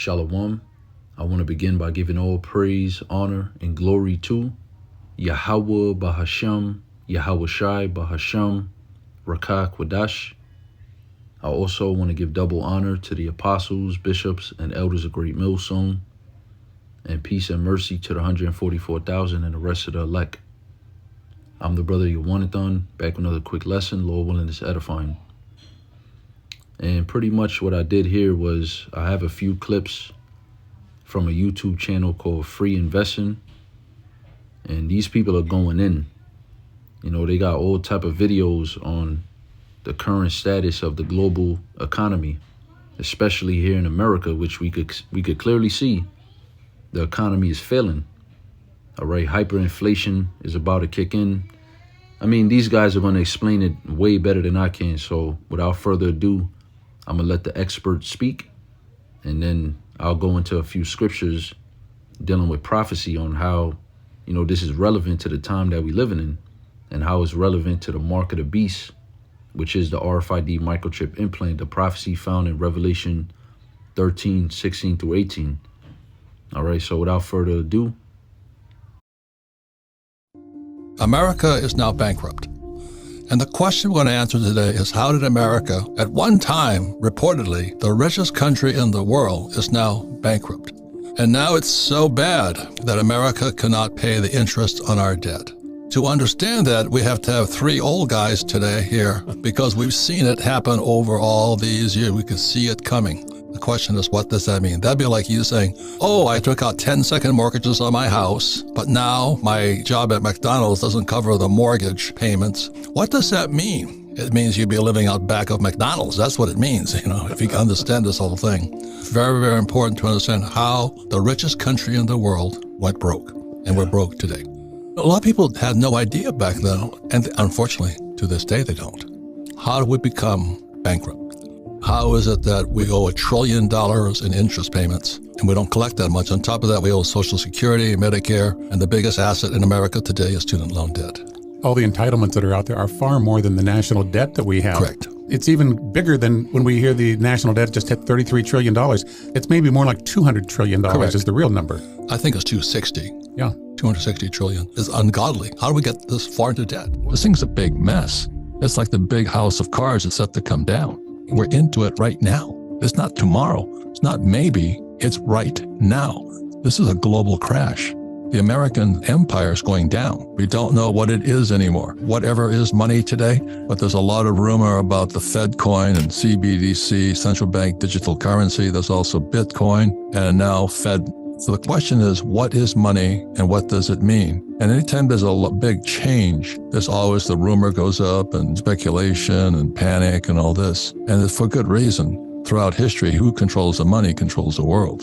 Shalom. I want to begin by giving all praise, honor, and glory to Yahweh Bahasham, Yahweh Shai Bahasham, Rakah Kwadash. I also want to give double honor to the apostles, bishops, and elders of Great Millstone, and peace and mercy to the 144,000 and the rest of the elect. I'm the brother Yawanathan, back with another quick lesson. Lord willing, it's edifying. And pretty much what I did here was I have a few clips from a YouTube channel called Free Investing. And these people are going in. You know, they got all type of videos on the current status of the global economy, especially here in America, which we could clearly see the economy is failing. All right, hyperinflation is about to kick in. I mean, these guys are going to explain it way better than I can. So without further ado, I'm going to let the experts speak, and then I'll go into a few scriptures dealing with prophecy on how, you know, this is relevant to the time that we're living in and how it's relevant to the mark of the beast, which is the RFID microchip implant, the prophecy found in Revelation 13, 16 through 18. All right, so without further ado. America is now bankrupt. And the question we're going to answer today is, how did America, at one time, reportedly, the richest country in the world, is now bankrupt? And now it's so bad that America cannot pay the interest on our debt. To understand that, we have to have three old guys today here, because we've seen it happen over all these years. We can see it coming. The question is, what does that mean? That'd be like you saying, oh, I took out 10-second mortgages on my house, but now my job at McDonald's doesn't cover the mortgage payments. What does that mean? It means you'd be living out back of McDonald's. That's what it means, you know, if you can understand this whole thing. Very, very important to understand how the richest country in the world went broke, and we're broke today. A lot of people had no idea back then, and unfortunately, to this day, they don't. How do we become bankrupt? How is it that we owe $1 trillion in interest payments and we don't collect that much? On top of that, we owe Social Security, Medicare, and the biggest asset in America today is student loan debt. All the entitlements that are out there are far more than the national debt that we have. Correct. It's even bigger than when we hear the national debt just hit $33 trillion. It's maybe more like $200 trillion is the real number. I think it's 260. Yeah. 260 trillion is ungodly. How do we get this far into debt? This thing's a big mess. It's like the big house of cards that's set to come down. We're into it right now. It's not tomorrow. It's not maybe. It's right now. This is a global crash. The American empire is going down. We don't know what it is anymore. Whatever is money today, but there's a lot of rumor about the Fed coin and CBDC, central bank digital currency. There's also Bitcoin and now Fed. So the question is, what is money and what does it mean? And anytime there's a big change, there's always the rumor goes up and speculation and panic and all this. And it's for good reason. Throughout history, who controls the money controls the world.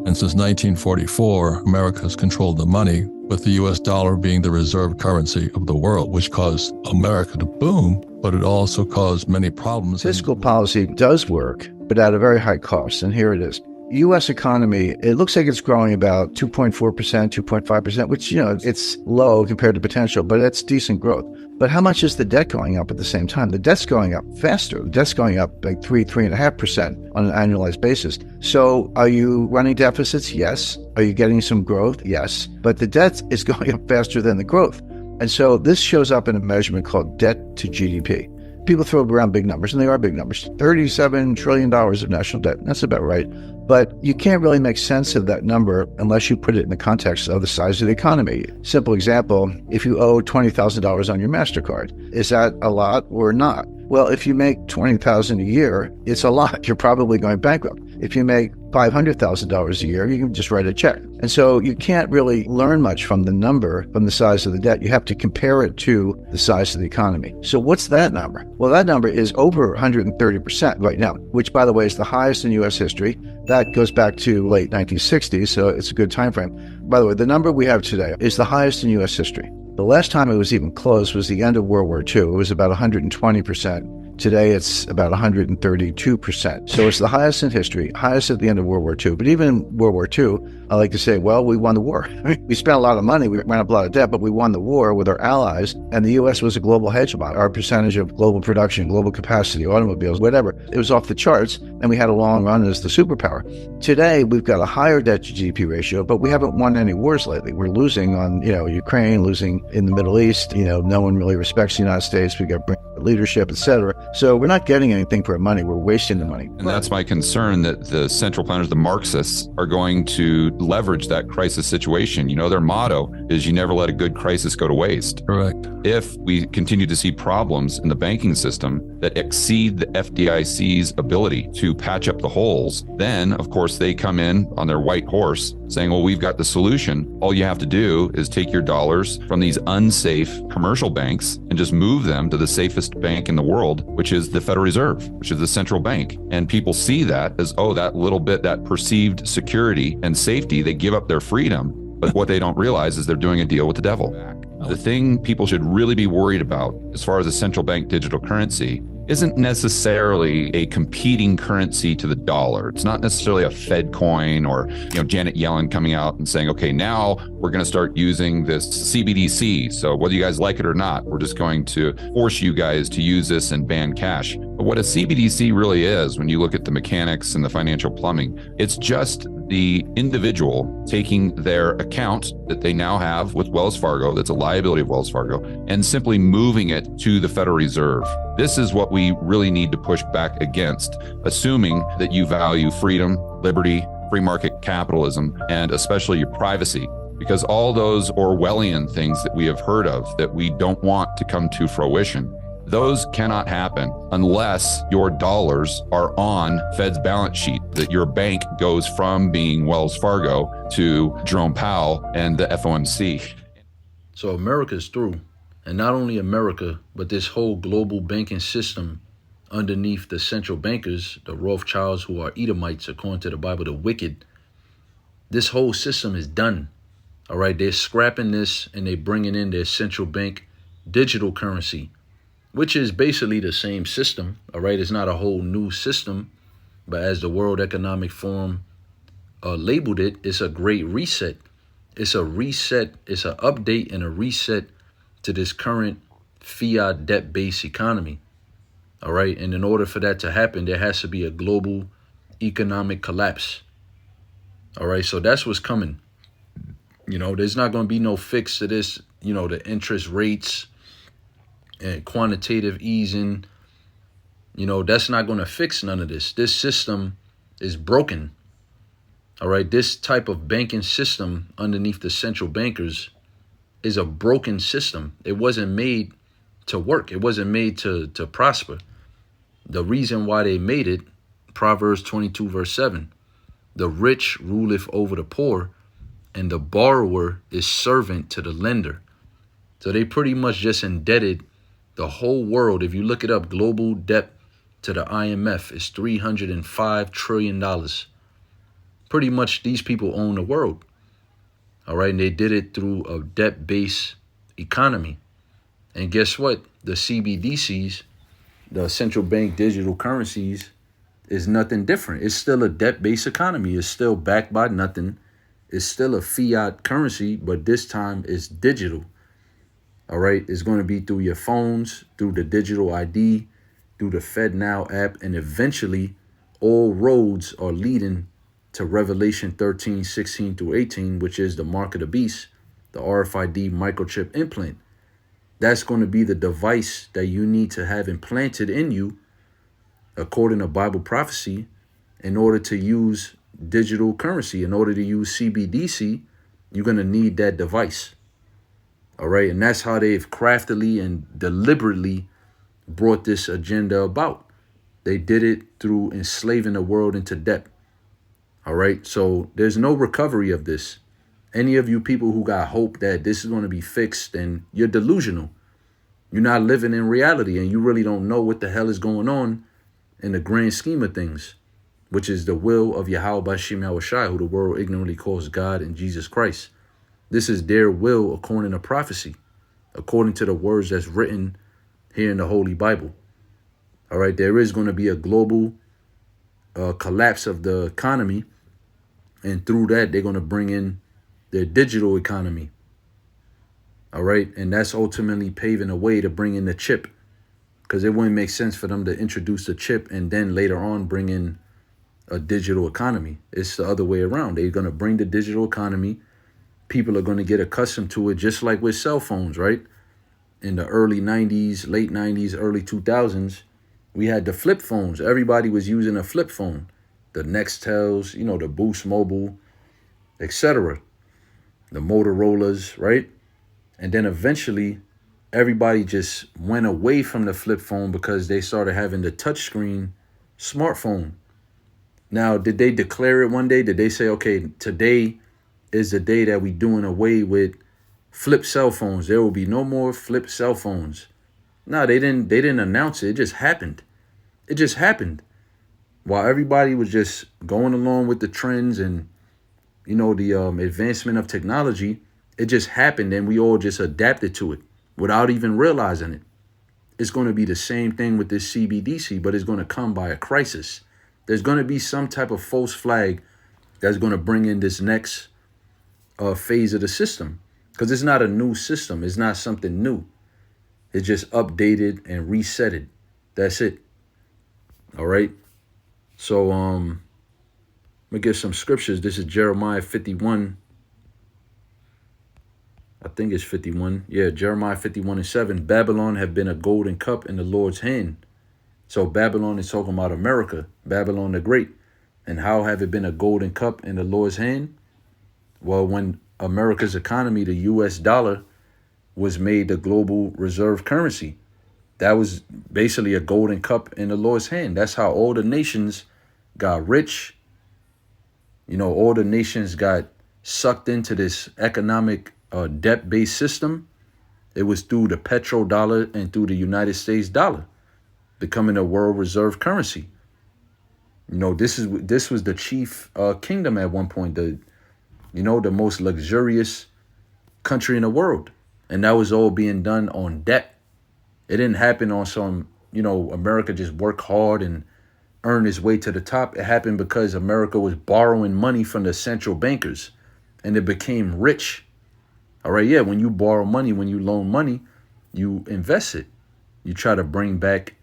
And since 1944, America has controlled the money, with the US dollar being the reserve currency of the world, which caused America to boom, but it also caused many problems. Fiscal policy does work, but at a very high cost. And here it is. U.S. economy, it looks like it's growing about 2.4%, 2.5%, which, you know, it's low compared to potential, but it's decent growth. But how much is the debt going up at the same time? The debt's going up faster. The debt's going up like 3.5% on an annualized basis. So are you running deficits? Yes. Are you getting some growth? Yes. But the debt is going up faster than the growth. And so this shows up in a measurement called debt to GDP. People throw around big numbers, and they are big numbers. $37 trillion of national debt. That's about right. But you can't really make sense of that number unless you put it in the context of the size of the economy. Simple example, if you owe $20,000 on your MasterCard, is that a lot or not? Well, if you make $20,000 a year, it's a lot. You're probably going bankrupt. If you make $500,000 a year, you can just write a check. And so you can't really learn much from the number, from the size of the debt. You have to compare it to the size of the economy. So what's that number? Well, that number is over 130% right now, which, by the way, is the highest in U.S. history. That goes back to late 1960s, so it's a good time frame. By the way, the number we have today is the highest in U.S. history. The last time it was even close was the end of World War II. It was about 120% Today, it's about 132%. So it's the highest in history, highest at the end of World War II. But even in World War II, I like to say, well, we won the war. We spent a lot of money, we ran up a lot of debt, but we won the war with our allies. And the U.S. was a global hegemon. Our percentage of global production, global capacity, automobiles, whatever, it was off the charts. And we had a long run as the superpower. Today, we've got a higher debt to GDP ratio, but we haven't won any wars lately. We're losing on, Ukraine, losing in the Middle East. No one really respects the United States. We got leadership, etc. So we're not getting anything for our money. We're wasting the money. And that's my concern, that the central planners, the Marxists, are going to leverage that crisis situation. Their motto is you never let a good crisis go to waste. Correct. If we continue to see problems in the banking system that exceed the FDIC's ability to patch up the holes, then, of course, they come in on their white horse saying, well, we've got the solution. All you have to do is take your dollars from these unsafe commercial banks and just move them to the safest bank in the world, which is the Federal Reserve, which is the central bank. And people see that as, that little bit, that perceived security and safety, they give up their freedom. But what they don't realize is they're doing a deal with the devil. The thing people should really be worried about as far as a central bank digital currency isn't necessarily a competing currency to the dollar. It's not necessarily a Fed coin or, Janet Yellen coming out and saying, okay, now we're going to start using this CBDC. So whether you guys like it or not, we're just going to force you guys to use this and ban cash. But what a CBDC really is, when you look at the mechanics and the financial plumbing, it's just the individual taking their account that they now have with Wells Fargo, that's a liability of Wells Fargo, and simply moving it to the Federal Reserve. This is what we really need to push back against, assuming that you value freedom, liberty, free market capitalism, and especially your privacy. Because all those Orwellian things that we have heard of that we don't want to come to fruition, those cannot happen unless your dollars are on Fed's balance sheet, that your bank goes from being Wells Fargo to Jerome Powell and the FOMC. So America's through. And not only America, but this whole global banking system underneath the central bankers, the Rothschilds, who are Edomites, according to the Bible, the wicked. This whole system is done. All right, they're scrapping this and they're bringing in their central bank digital currency, which is basically the same system. All right, it's not a whole new system, but as the World Economic Forum labeled it, it's a great reset. It's a reset. It's an update and a reset to this current fiat debt-based economy. All right. And in order for that to happen, there has to be a global economic collapse. All right. So that's what's coming. There's not going to be no fix to this, the interest rates and quantitative easing. That's not going to fix none of this. This system is broken. All right. This type of banking system underneath the central bankers is a broken system. It wasn't made to work. It wasn't made to prosper. The reason why they made it, Proverbs 22, verse 7, the rich ruleth over the poor, and the borrower is servant to the lender. So they pretty much just indebted the whole world. If you look it up, global debt to the IMF is $305 trillion. Pretty much these people own the world. All right. And they did it through a debt-based economy. And guess what? The CBDCs, the central bank digital currencies, is nothing different. It's still a debt-based economy. It's still backed by nothing. It's still a fiat currency, but this time it's digital. All right. It's going to be through your phones, through the digital ID, through the FedNow app, and eventually all roads are leading to Revelation 13, 16 through 18, which is the mark of the beast, the RFID microchip implant. That's going to be the device that you need to have implanted in you, according to Bible prophecy, in order to use digital currency. In order to use CBDC, you're going to need that device. All right. And that's how they've craftily and deliberately brought this agenda about. They did it through enslaving the world into debt. All right. So there's no recovery of this. Any of you people who got hope that this is going to be fixed, and you're delusional. You're not living in reality, and you really don't know what the hell is going on in the grand scheme of things, which is the will of Yahweh Bashim Yahushai, who the world ignorantly calls God and Jesus Christ. This is their will according to prophecy, according to the words that's written here in the Holy Bible. All right, there is going to be a global collapse of the economy, and through that, they're going to bring in their digital economy. All right, and that's ultimately paving a way to bring in the chip, because it wouldn't make sense for them to introduce the chip and then later on bring in a digital economy. It's the other way around. They're going to bring the digital economy. People are going to get accustomed to it, just like with cell phones, right? In the early 90s, late 90s, early 2000s, we had the flip phones. Everybody was using a flip phone. The Nextels, the Boost Mobile, etc. The Motorola's, right? And then eventually, everybody just went away from the flip phone because they started having the touchscreen smartphone. Now, did they declare it one day? Did they say, okay, today is the day that we doing away with flip cell phones? There will be no more flip cell phones. No, they didn't announce it. It just happened. It just happened. While everybody was just going along with the trends and, the advancement of technology, it just happened and we all just adapted to it without even realizing it. It's going to be the same thing with this CBDC, but it's going to come by a crisis. There's going to be some type of false flag that's going to bring in this next phase of the system, because it's not a new system. It's not something new. It's just updated and resetted. That's it. All right. So let me give some scriptures. This is Jeremiah 51. I think it's 51. Yeah, Jeremiah 51:7. Babylon have been a golden cup in the Lord's hand. So Babylon is talking about America, Babylon the Great. And how have it been a golden cup in the Lord's hand? Well, when America's economy, the US dollar, was made the global reserve currency, that was basically a golden cup in the Lord's hand. That's how all the nations got rich. All the nations got sucked into this economic debt-based system. It was through the petrodollar and through the United States dollar becoming a world reserve currency. This was the chief kingdom at one point, the most luxurious country in the world. And that was all being done on debt. It didn't happen on some, America just worked hard and earned its way to the top. It happened because America was borrowing money from the central bankers and it became rich. All right. Yeah. When you borrow money, when you loan money, you invest it. You try to bring back,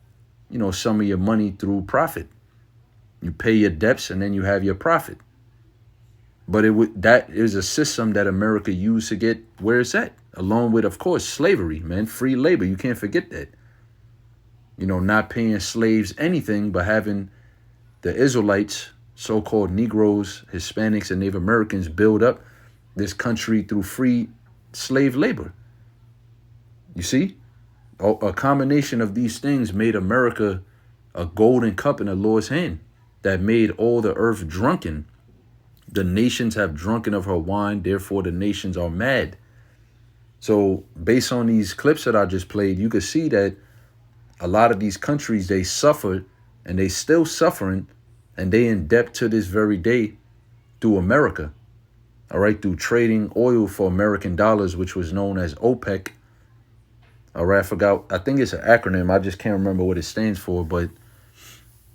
some of your money through profit. You pay your debts and then you have your profit. But that is a system that America used to get where it's at, along with, of course, slavery, man, free labor. You can't forget that. Not paying slaves anything, but having the Israelites, so-called Negroes, Hispanics, and Native Americans build up this country through free slave labor. You see, a combination of these things made America a golden cup in the Lord's hand that made all the earth drunken. The nations have drunken of her wine, therefore the nations are mad. So based on these clips that I just played, you could see that a lot of these countries, they suffered and they still suffering, and they in debt to this very day through America. All right, through trading oil for American dollars, which was known as OPEC. All right, I think it's an acronym. I just can't remember what it stands for, but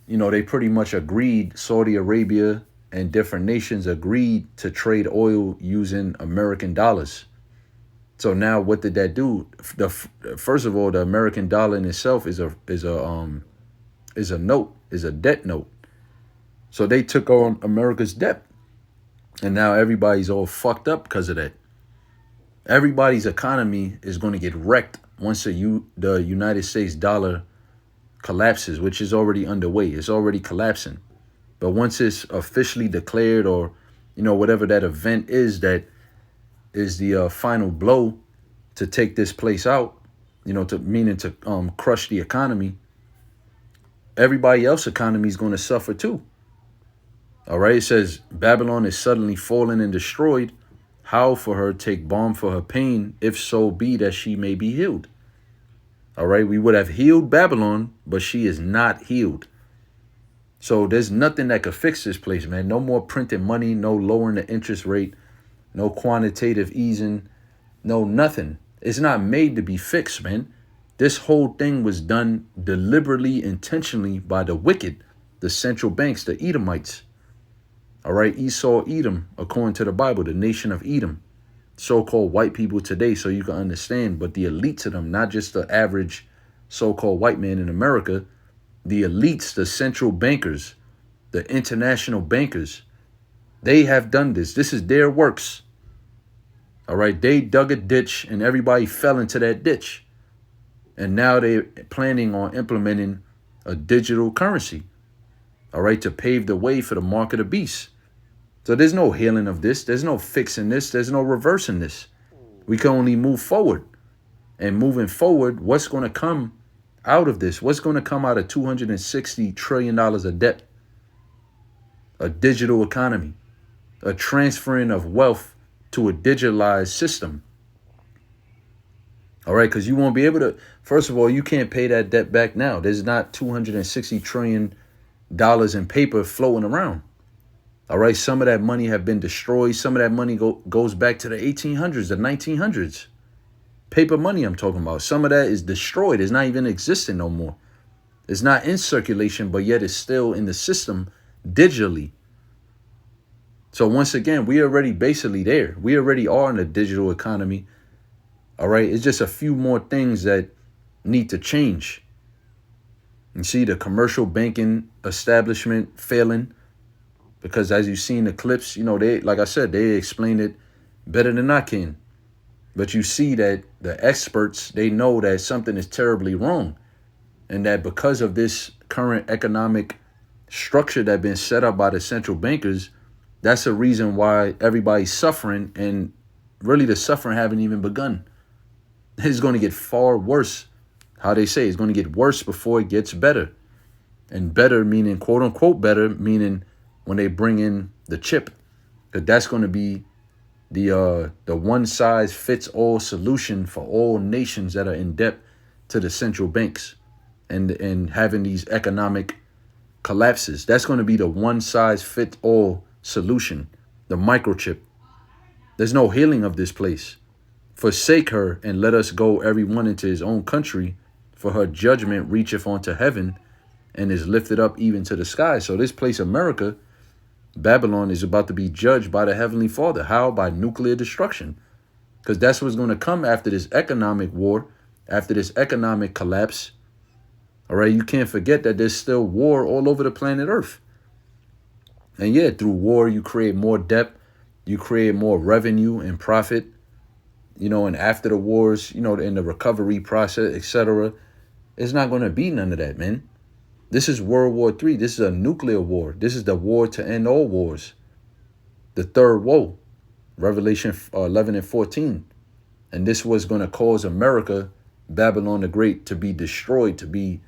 they pretty much agreed, Saudi Arabia and different nations agreed to trade oil using American dollars. So now what did that do? First of all, the American dollar in itself is a debt note. So they took on America's debt. And now everybody's all fucked up because of that. Everybody's economy is going to get wrecked once the United States dollar collapses, which is already underway. It's already collapsing. But once it's officially declared, or, whatever that event is, that is the final blow to take this place out, to crush the economy, everybody else's economy is going to suffer too. All right. It says Babylon is suddenly fallen and destroyed. How for her take balm for her pain, if so be that she may be healed. All right. We would have healed Babylon, but she is not healed. So there's nothing that could fix this place, man. No more printing money, no lowering the interest rate, no quantitative easing, no nothing. It's not made to be fixed, man. This whole thing was done deliberately, intentionally by the wicked, the central banks, the Edomites. All right, Esau, Edom, according to the Bible, the nation of Edom, so-called white people today, so you can understand, but the elites of them, not just the average so-called white man in America, the elites, the central bankers, the international bankers, they have done this. This is their works. All right, they dug a ditch and everybody fell into that ditch. And now they're planning on implementing a digital currency, all right, to pave the way for the mark of the beast. So there's no healing of this. There's no fixing this. There's no reversing this. We can only move forward. And moving forward, what's going to come out of this? What's going to come out of $260 trillion of debt? A digital economy, a transferring of wealth to a digitalized system. All right, because you won't be able to, first of all, you can't pay that debt back now. There's not $260 trillion in paper floating around. All right, some of that money have been destroyed. Some of that money goes back to the 1800s, the 1900s. Paper money I'm talking about. Some of that is destroyed. It's not even existing no more. It's not in circulation, but yet it's still in the system digitally. So once again, we already basically there. We already are in a digital economy. All right, it's just a few more things that need to change. You see the commercial banking establishment failing because as you see in the clips, you know, they, like I said, they explain it better than I can. But you see that the experts, they know that something is terribly wrong and that because of this current economic structure that's been set up by the central bankers, that's a reason why everybody's suffering, and really the suffering haven't even begun. It's going to get far worse. How they say it's going to get worse before it gets better. And better meaning, quote unquote, better meaning when they bring in the chip. That's going to be the one size fits all solution for all nations that are in debt to the central banks and having these economic collapses. That's going to be the one size fits all solution, the microchip. There's no healing of this place. Forsake her and let us go every one into his own country, for her judgment reacheth unto heaven and is lifted up even to the sky. So this place, America, Babylon, is about to be judged by the Heavenly Father. How? By nuclear destruction. Because that's what's going to come after this economic war, after this economic collapse. All right, you can't forget that there's still war all over the planet Earth. And yeah, through war, you create more debt, you create more revenue and profit, you know, and after the wars, you know, in the recovery process, etc., it's not going to be none of that, man. This is World War III. This is a nuclear war. This is the war to end all wars. The third woe, Revelation 11 and 14. And this was going to cause America, Babylon the Great, to be destroyed, to be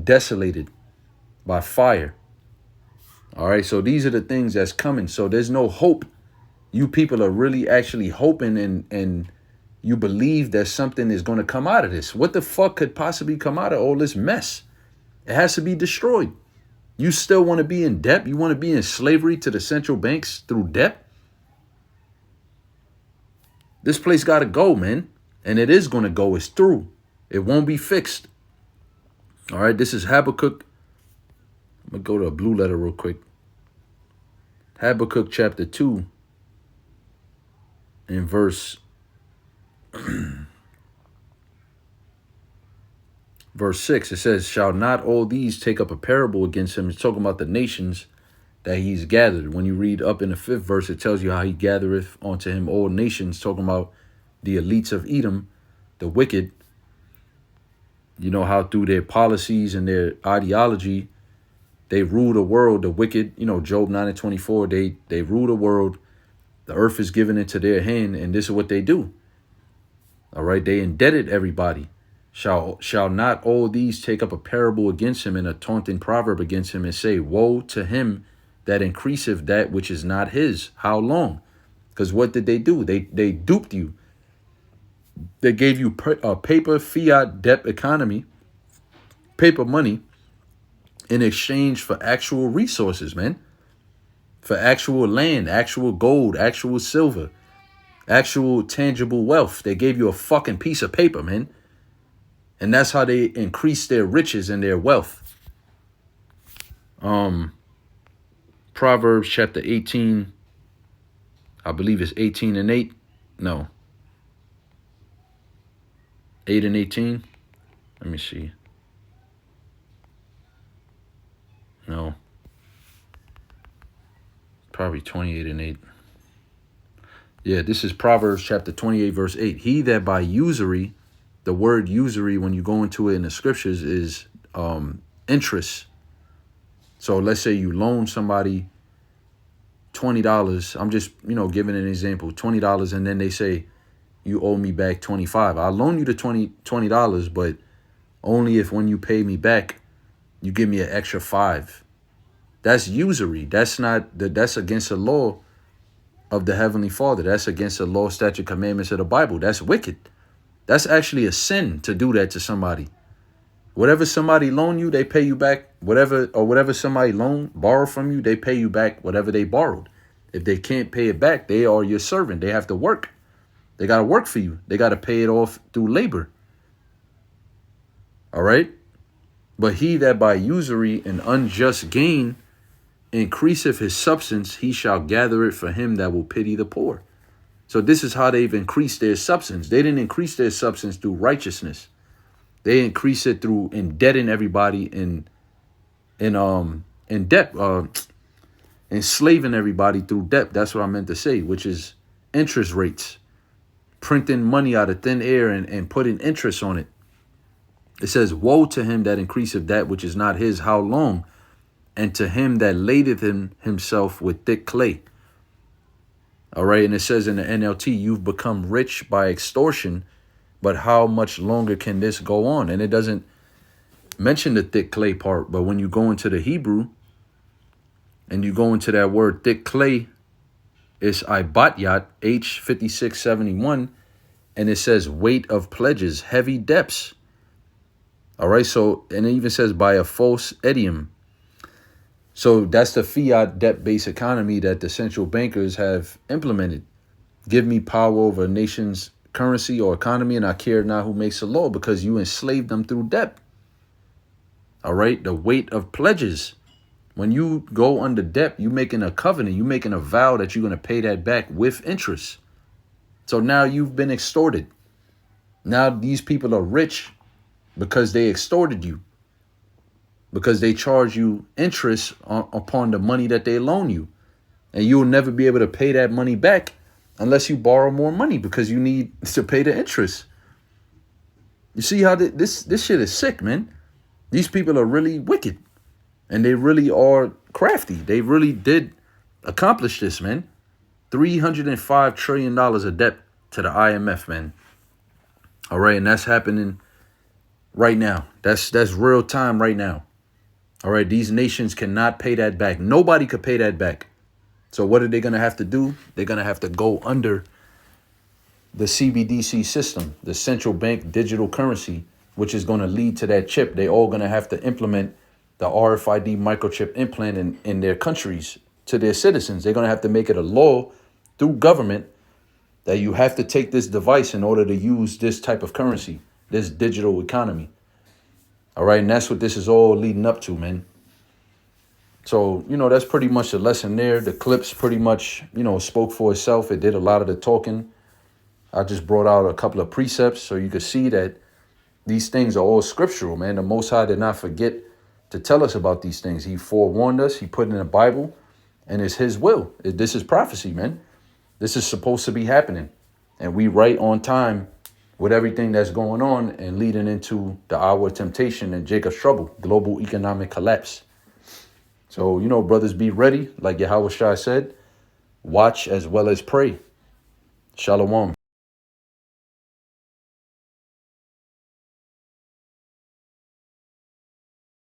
desolated by fire. All right, so these are the things that's coming. So there's no hope. You people are really actually hoping and you believe that something is going to come out of this. What the fuck could possibly come out of all this mess? It has to be destroyed. You still want to be in debt? You want to be in slavery to the central banks through debt? This place got to go, man. And it is going to go. It's through. It won't be fixed. All right, this is Habakkuk. I'm going to go to a blue letter real quick. Habakkuk chapter 2 in verse 6. It says, shall not all these take up a parable against him? It's talking about the nations that he's gathered. When you read up in the 5th verse, it tells you how he gathereth unto him all nations, talking about the elites of Edom, the wicked. You know how through their policies and their ideology, they rule the world, the wicked. You know, Job 9 and 24, they rule the world. The earth is given into their hand, and this is what they do. All right, they indebted everybody. Shall not all these take up a parable against him and a taunting proverb against him and say, woe to him that increaseth that which is not his? How long? Because what did they do? They duped you. They gave you a paper fiat debt economy, paper money, in exchange for actual resources, man. For actual land, actual gold, actual silver, actual tangible wealth. They gave you a fucking piece of paper, man. And that's how they increase their riches and their wealth. Proverbs chapter 18, I believe it's 18 and 8. No. 8 and 18. Let me see. No. Probably 28 and 8. Yeah, this is Proverbs chapter 28, verse 8. He that by usury, the word usury, when you go into it in the scriptures, is interest. So let's say you loan somebody $20. I'm just, giving an example, $20, and then they say, you owe me back $25. I'll loan you the $20, but only if when you pay me back, you give me an extra $5. That's usury. That's against the law of the Heavenly Father. That's against the law, statute, commandments of the Bible. That's wicked. That's actually a sin to do that to somebody. Whatever somebody loan you, they pay you back. Whatever somebody borrow from you, they pay you back whatever they borrowed. If they can't pay it back, they are your servant. They have to work. They got to work for you. They got to pay it off through labor. All right? But he that by usury and unjust gain increaseth his substance, he shall gather it for him that will pity the poor. So this is how they've increased their substance. They didn't increase their substance through righteousness. They increase it through indebting everybody in debt, enslaving everybody through debt. That's what I meant to say, which is interest rates, printing money out of thin air and putting interest on it. It says, woe to him that increaseth that which is not his, how long? And to him that ladeth himself with thick clay. All right. And it says in the NLT, you've become rich by extortion, but how much longer can this go on? And it doesn't mention the thick clay part, but when you go into the Hebrew and you go into that word thick clay, it's ibatyat, H5671, and it says weight of pledges, heavy debts. All right. So, and it even says by a false idiom. So that's the fiat debt-based economy that the central bankers have implemented. Give me power over a nation's currency or economy, and I care not who makes the law, because you enslaved them through debt. All right. The weight of pledges. When you go under debt, you're making a covenant. You're making a vow that you're going to pay that back with interest. So now you've been extorted. Now these people are rich because they extorted you, because they charge you interest upon the money that they loan you. And you'll never be able to pay that money back unless you borrow more money, because you need to pay the interest. You see how this shit is sick, man. These people are really wicked, and they really are crafty. They really did accomplish this, man. $305 trillion of debt to the IMF, man. All right, and that's happening right now. That's real time right now. All right, these nations cannot pay that back. Nobody could pay that back. So what are they going to have to do? They're going to have to go under the CBDC system, the central bank digital currency, which is going to lead to that chip. They all going to have to implement the RFID microchip implant in their countries to their citizens. They're going to have to make it a law through government that you have to take this device in order to use this type of currency, this digital economy. All right. And that's what this is all leading up to, man. So, that's pretty much the lesson there. The clips pretty much, spoke for itself. It did a lot of the talking. I just brought out a couple of precepts so you could see that these things are all scriptural, man. The Most High did not forget to tell us about these things. He forewarned us. He put it in the Bible, and it's his will. This is prophecy, man. This is supposed to be happening. And we right on time with everything that's going on and leading into the hour of temptation and Jacob's trouble, global economic collapse. So, brothers, be ready. Like Yahweh Shai said, watch as well as pray. Shalom.